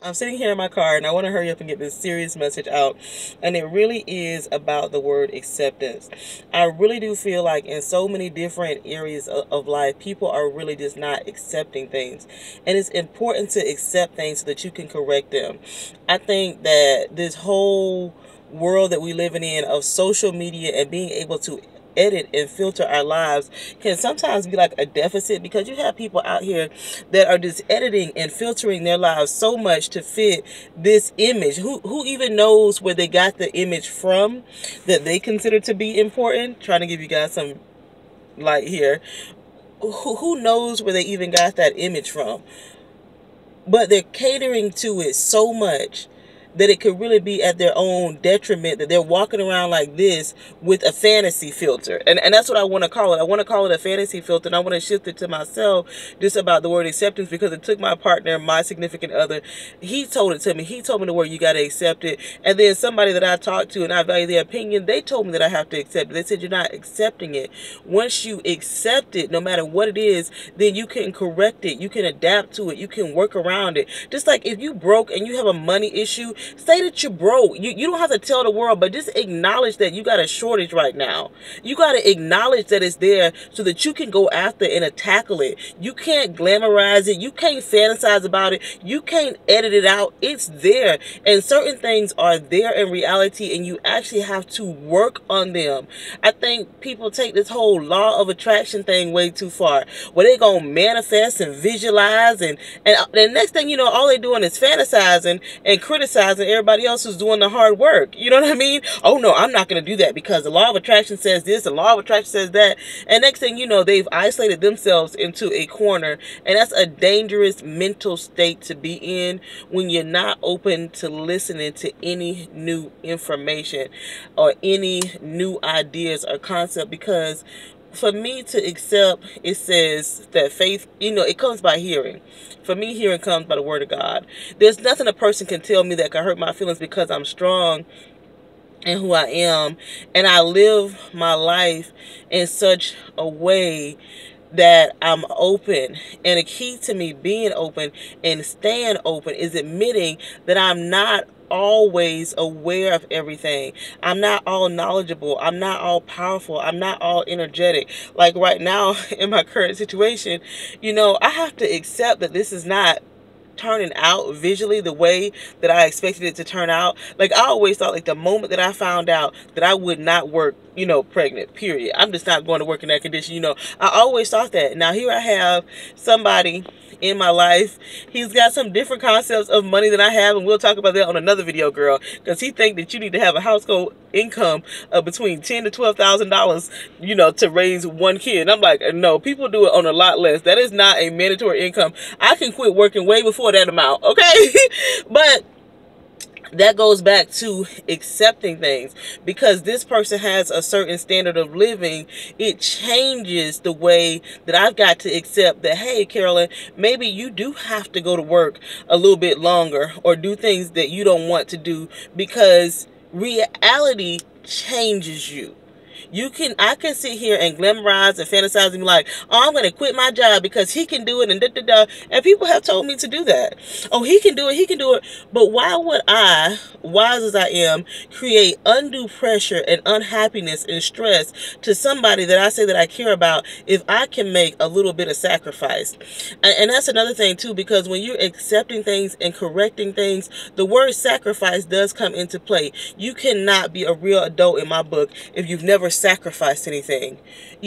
I'm sitting here in my car and I want to hurry up and get this serious message out. And it really is about the word acceptance. I really do feel like in so many different areas of life, people are really just not accepting things. And it's important to accept things so that you can correct them. I think that this whole world that we living in of social media and being able to edit and filter our lives can sometimes be like a deficit, because you have people out here that are just editing and filtering their lives so much to fit this image. Who even knows where they got the image from that they consider to be important? Trying to give you guys some light here. Who knows where they even got that image from? But they're catering to it so much that it could really be at their own detriment, that they're walking around like this with a fantasy filter. And that's what I want to call it. I want to call it a fantasy filter, and I want to shift it to myself just about the word acceptance, because it took my partner, my significant other, he told it to me. He told me the word, you got to accept it. And then somebody that I talked to and I value their opinion, they told me that I have to accept it. They said, you're not accepting it. Once you accept it, no matter what it is, then you can correct it. You can adapt to it. You can work around it. Just like if you broke and you have a money issue, say that you're broke. You don't have to tell the world, but just acknowledge that you got a shortage right now. You got to acknowledge that it's there so that you can go after and tackle it. You can't glamorize it. You can't fantasize about it. You can't edit it out. It's there. And certain things are there in reality, and you actually have to work on them. I think people take this whole law of attraction thing way too far, where they're going to manifest and visualize, and the next thing you know, all they're doing is fantasizing and criticizing everybody else who's doing the hard work. You know what I mean? Oh no, I'm not going to do that because the law of attraction says this, the law of attraction says that. And next thing you know, they've isolated themselves into a corner. And that's a dangerous mental state to be in when you're not open to listening to any new information or any new ideas or concept. Because for me to accept, it says that faith, it comes by hearing. For me, hearing comes by the word of God. There's nothing a person can tell me that can hurt my feelings, because I'm strong in who I am, and I live my life in such a way that I'm open. And the key to me being open and staying open is admitting that I'm not always aware of everything. I'm not all knowledgeable. I'm not all powerful. I'm not all energetic. Like right now in my current situation, I have to accept that this is not turning out visually the way that I expected it to turn out. Like I always thought, like the moment that I found out that I would not work, pregnant, period, I'm just not going to work in that condition. I always thought that. Now here I have somebody in my life. He's got some different concepts of money than I have, and we'll talk about that on another video, girl, because he think that you need to have a household income of between $10,000 to $12,000, to raise one kid. And I'm like, no, people do it on a lot less. That is not a mandatory income. I can quit working way before that amount, okay? But that goes back to accepting things. Because this person has a certain standard of living, it changes the way that I've got to accept that, hey, Carolyn, maybe you do have to go to work a little bit longer or do things that you don't want to do, because reality changes you. I can sit here and glamorize and fantasize and be like, oh, I'm going to quit my job because he can do it, and da-da-da. And people have told me to do that. Oh, he can do it, he can do it. But why would I, wise as I am, create undue pressure and unhappiness and stress to somebody that I say that I care about if I can make a little bit of sacrifice? And that's another thing too, because when you're accepting things and correcting things, the word sacrifice does come into play. You cannot be a real adult in my book if you've never sacrificed anything.